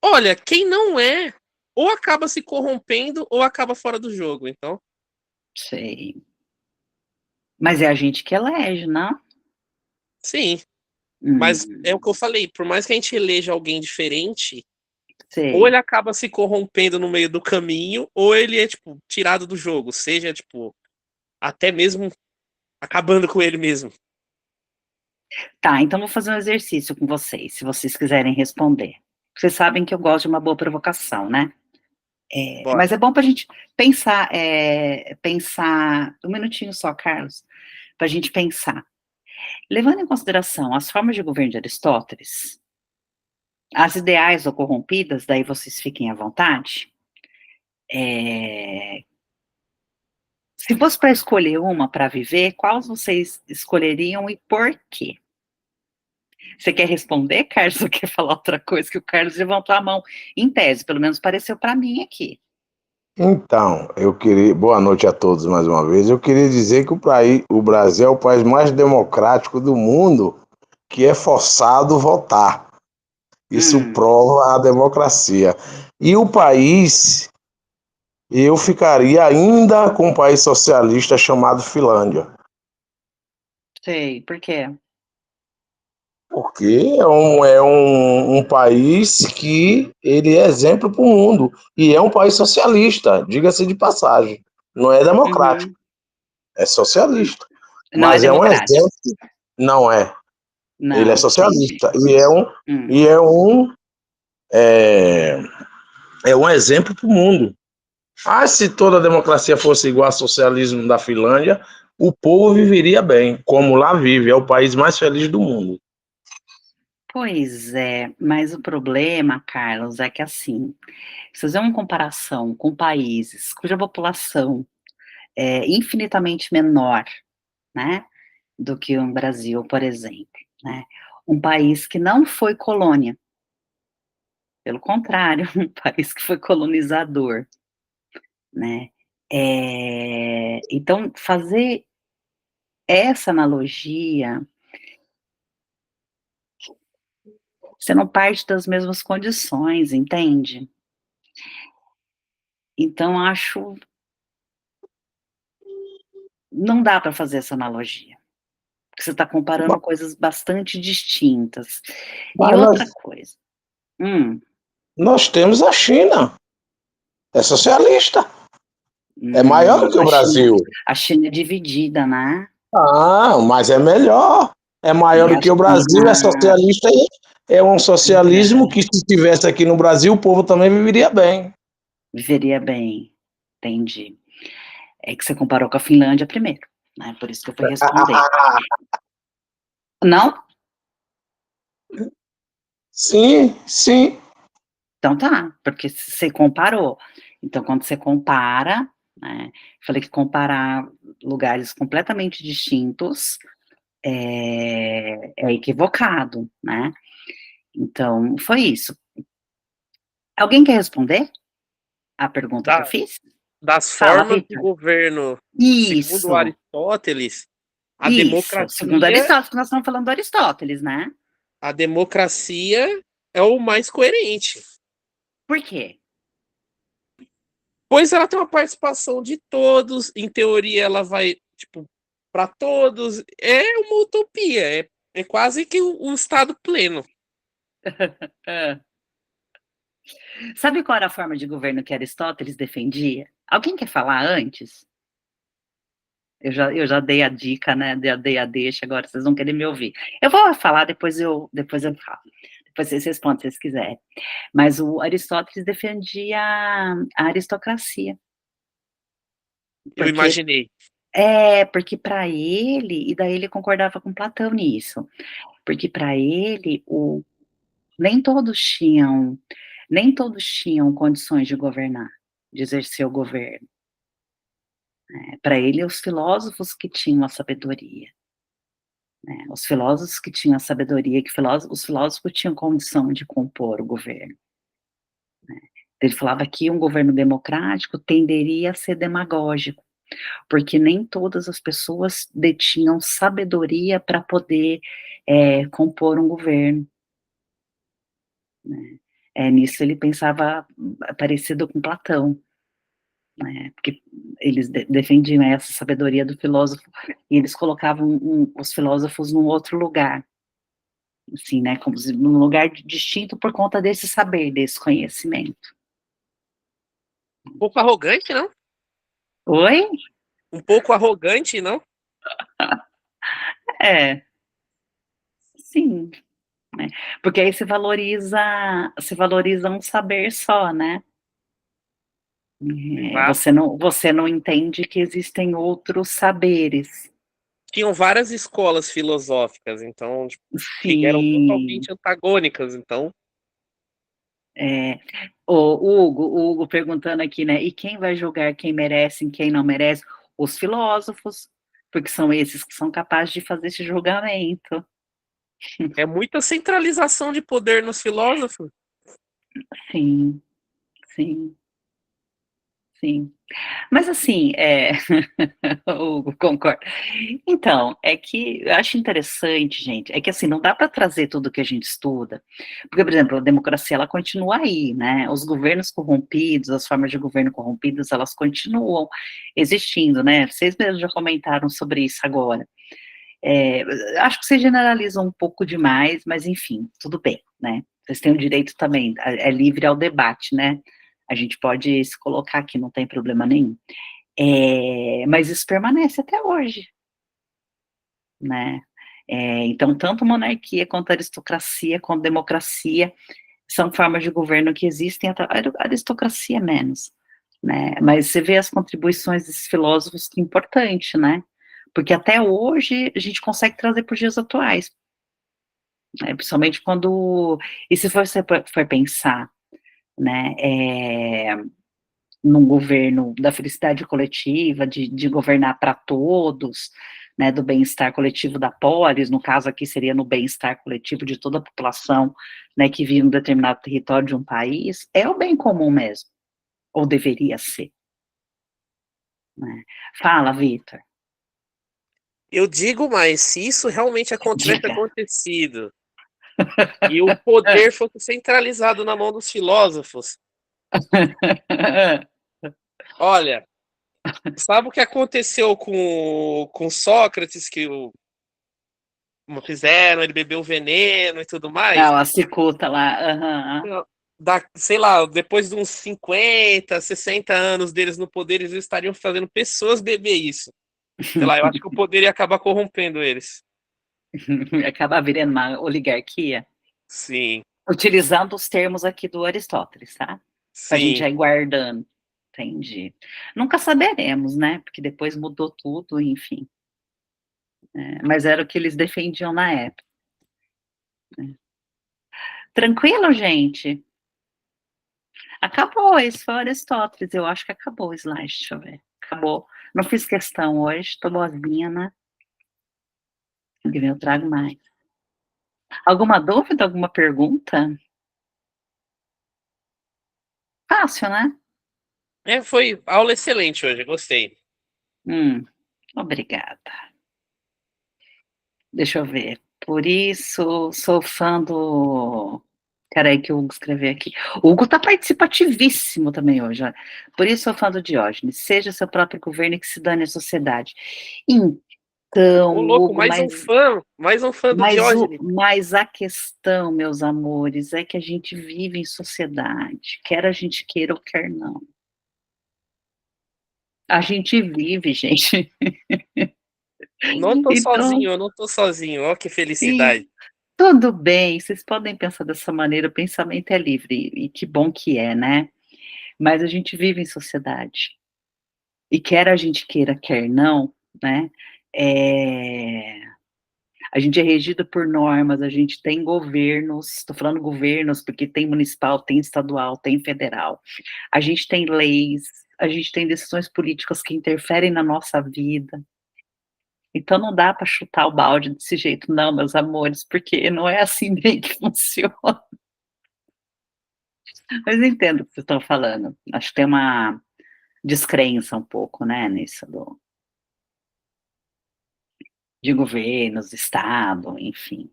Olha, quem não é, ou acaba se corrompendo, ou acaba fora do jogo, então. Sei. Mas é a gente que elege, não? Sim. Mas é o Hum, que eu falei, por mais que a gente eleja alguém diferente, ou sei. ele acaba se corrompendo no meio do caminho, ou ele é, tipo, tirado do jogo, seja, tipo, até mesmo acabando com ele mesmo. Tá, então vou fazer um exercício com vocês, se vocês quiserem responder. Vocês sabem que eu gosto de uma boa provocação, né? Bora. Mas é bom para a gente pensar, um minutinho só, Carlos, para a gente pensar. Levando em consideração as formas de governo de Aristóteles, as ideais ou corrompidas, daí vocês fiquem à vontade. Se fosse para escolher uma para viver, quais vocês escolheriam e por quê? Você quer responder, Carlos, ou quer falar outra coisa? Que o Carlos levantou a mão em tese, pelo menos pareceu para mim aqui. Então, boa noite a todos mais uma vez. Eu queria dizer que o Brasil é o país mais democrático do mundo que é forçado a votar. Isso prova a democracia. E o país, eu ficaria ainda com um país socialista chamado Finlândia. Sei, por quê? Porque um país que ele é exemplo para o mundo. E é um país socialista, diga-se de passagem. Não é democrático, Uhum. é socialista. Não é Mas é um democrático. exemplo. Não é. Ele é Não, entendi. socialista. É, é um exemplo para o mundo. Ah, se toda a democracia fosse igual ao socialismo da Finlândia, o povo viveria bem, como lá vive. É o país mais feliz do mundo. Pois é, mas o problema, Carlos, é que assim, se fazer uma comparação com países cuja população é infinitamente menor, né, do que o Brasil, por exemplo, né, um país que não foi colônia, pelo contrário, um país que foi colonizador, né, então fazer essa analogia, você não parte das mesmas condições, entende? Então acho, não dá para fazer essa analogia. Porque você está comparando coisas bastante distintas. E Mas outra coisa, nós temos a China. É socialista. É maior do que o Brasil. a China é dividida, né? Ah, mas é melhor. É maior E do a que o Brasil, é China, socialista. É um socialismo que, se tivesse aqui no Brasil, o povo também viveria bem. viveria bem, entendi. É que você comparou com a Finlândia primeiro, né? Por isso que eu fui responder. Não? Sim, sim. Então tá, porque você comparou. Então, quando você compara, né? Falei que comparar lugares completamente distintos é equivocado, né? Então, foi isso. Alguém quer responder a pergunta que eu Da- fiz? Das Fala, formas de Vitor. governo, segundo Isso, Aristóteles, a isso. Segundo democracia, Aristóteles, nós estamos falando do Aristóteles, né? a democracia é o mais coerente. Por quê? Pois ela tem uma participação de todos, em teoria ela vai, tipo, para todos. É uma utopia, é quase que um estado pleno. Sabe qual era a forma de governo que Aristóteles defendia? Alguém quer falar antes? Eu já dei a dica, né? Já dei a deixa, agora vocês vão querer me ouvir. Eu vou falar, depois eu falo. Depois vocês respondem se vocês quiserem. Mas o Aristóteles defendia a aristocracia. Eu Porque imaginei. porque para ele, e daí ele concordava com Platão nisso, porque para ele nem todos tinham nem todos tinham condições de governar, de exercer o governo. Para ele, os filósofos que tinham a sabedoria, né, os filósofos que tinham a sabedoria, os filósofos tinham condição de compor o governo. Ele falava que um governo democrático tenderia a ser demagógico, porque nem todas as pessoas detinham sabedoria para poder compor um governo, né. Nisso ele pensava parecido com Platão, né, porque eles defendiam essa sabedoria do filósofo, e eles colocavam os filósofos num outro lugar, assim, né, como num lugar distinto por conta desse saber, desse conhecimento. Um pouco arrogante, não? Oi? Um pouco arrogante, não? É, sim, né, porque aí se valoriza um saber só, né, Exato. você não entende que existem outros saberes. Tinham várias escolas filosóficas, então, tipo, que eram Sim, totalmente antagônicas, então. é, o Hugo perguntando aqui, né, e quem vai julgar quem merece e quem não merece? Os filósofos, porque são esses que são capazes de fazer esse julgamento. É muita centralização de poder nos filósofos. Sim, sim, sim. Mas assim, Hugo, concordo. Então, é que eu acho interessante, gente, é que assim, não dá para trazer tudo que a gente estuda, porque, por exemplo, a democracia, ela continua aí, né, os governos corrompidos, as formas de governo corrompidas, elas continuam existindo, né, vocês mesmos já comentaram sobre isso agora. Acho que vocês generalizam um pouco demais, mas enfim, tudo bem, né, vocês têm o direito também, é livre ao debate, né, a gente pode se colocar aqui, não tem problema nenhum. Mas isso permanece até hoje, né? Então, tanto monarquia quanto aristocracia, quanto democracia, são formas de governo que existem, a aristocracia menos, né? Mas você vê as contribuições desses filósofos, que é importante, né? Porque até hoje a gente consegue trazer para os dias atuais, né? Principalmente quando, e se você for pensar, né, num governo da felicidade coletiva, de governar para todos, né, do bem-estar coletivo da polis, no caso aqui seria no bem-estar coletivo de toda a população, né, que vive em um determinado território de um país, é o bem comum mesmo, ou deveria ser, né? Fala, Vitor. Eu digo mais, se isso realmente tivesse Diga. acontecido e o poder fosse centralizado na mão dos filósofos, olha, sabe o que aconteceu com Sócrates, que como fizeram, ele bebeu veneno e tudo mais? A cicuta lá, Sei lá, depois de uns 50, 60 anos deles no poder, eles estariam fazendo pessoas beber isso. Sei lá, eu acho que o poder ia acabar corrompendo eles. Acaba virando uma oligarquia, Sim, utilizando os termos aqui do Aristóteles, tá? Pra gente sim. já ir guardando. Entendi. Nunca saberemos, né? Porque depois mudou tudo, enfim. Mas era o que eles defendiam na época. Tranquilo, gente? Acabou, esse foi o Aristóteles. Eu acho que acabou o slide, deixa eu ver. Acabou. Não fiz questão hoje, tô boazinha, né? Que vem eu trago mais. Alguma dúvida, alguma pergunta? Fácil, né? Foi aula excelente hoje, gostei. Obrigada. Deixa eu ver. Por isso, sou fã do... Peraí que o Hugo escreveu aqui. O Hugo tá participativíssimo também hoje, olha. Por isso sou fã do Diógenes. Seja seu próprio governo e que se dane a sociedade. Então, Ô, louco, Hugo, mais um fã do Diógenes. mas a questão, meus amores, é que a gente vive em sociedade, quer a gente queira ou quer não. A gente vive, gente. Não tô Então, sozinho, eu não tô sozinho. Ó, que e felicidade. tudo bem, vocês podem pensar dessa maneira, o pensamento é livre, e que bom que é, né? Mas a gente vive em sociedade. E quer a gente queira, quer não, né? A gente é regido por normas, a gente tem governos, estou falando governos porque tem municipal, tem estadual, tem federal. A gente tem leis, a gente tem decisões políticas que interferem na nossa vida. Então não dá para chutar o balde desse jeito, não, meus amores, porque não é assim bem que funciona. Mas entendo o que vocês estão falando. Acho que tem uma descrença um pouco, né, nisso de governos, Estado, enfim.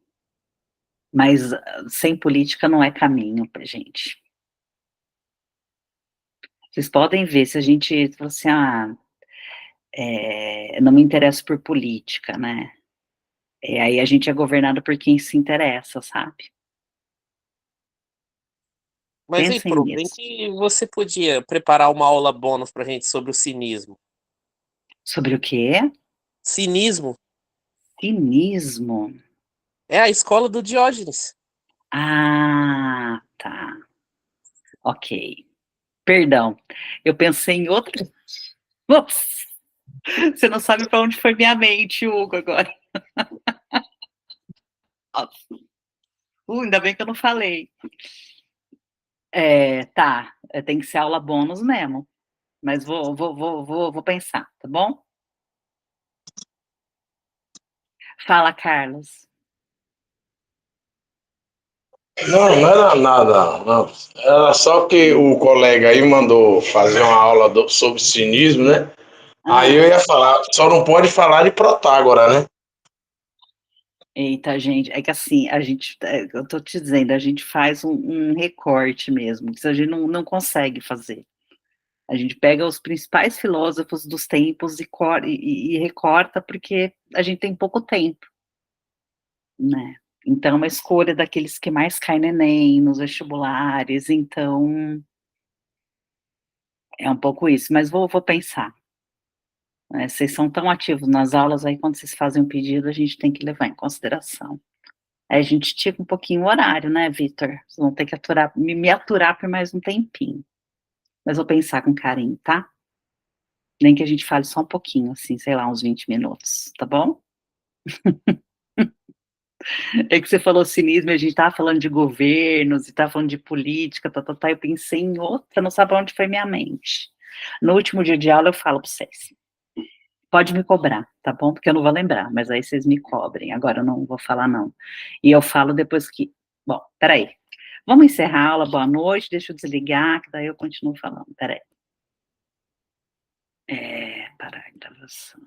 Mas sem política não é caminho para gente. Vocês podem ver, se a gente fala assim, não me interesso por política, né? Aí a gente é governado por quem se interessa, sabe? Mas aí, Pensem Pro, bem nisso. que você podia preparar uma aula bônus pra gente sobre o cinismo. Sobre o quê? Cinismo Cinismo. é a escola do Diógenes. Ah, tá. Ok. Perdão. Eu pensei em outra. Nossa, você não sabe para onde foi minha mente, Hugo, agora. Nossa. Ainda bem que eu não falei. Tá. Tem que ser aula bônus mesmo. Mas vou pensar, tá bom? Fala, Carlos. Não, não era nada, não. Era só que o colega aí mandou fazer uma aula sobre cinismo, né? Aí eu ia falar, só não pode falar de Protágora, né? Eita, gente, é que assim, eu tô te dizendo, a gente faz um recorte mesmo, que a gente não consegue fazer. A gente pega os principais filósofos dos tempos e recorta, porque a gente tem pouco tempo, né? Então, é uma escolha daqueles que mais caem no Enem, nos vestibulares, então, é um pouco isso, mas vou pensar. Vocês são tão ativos nas aulas, aí quando vocês fazem um pedido, a gente tem que levar em consideração. Aí a gente estica um pouquinho o horário, né, Vitor? Vocês vão ter que me aturar por mais um tempinho. Mas vou pensar com carinho, tá? Nem que a gente fale só um pouquinho, assim, sei lá, uns 20 minutos, tá bom? É que você falou cinismo, a gente tava falando de governos, e tava falando de política, eu pensei em outra, não sabe onde foi minha mente. No último dia de aula eu falo para vocês. Pode me cobrar, tá bom? Porque eu não vou lembrar, mas aí vocês me cobrem, agora eu não vou falar não. E eu falo depois que... Bom, peraí. Vamos encerrar a aula, boa noite, deixa eu desligar, que daí eu continuo falando, peraí. Parar a gravação.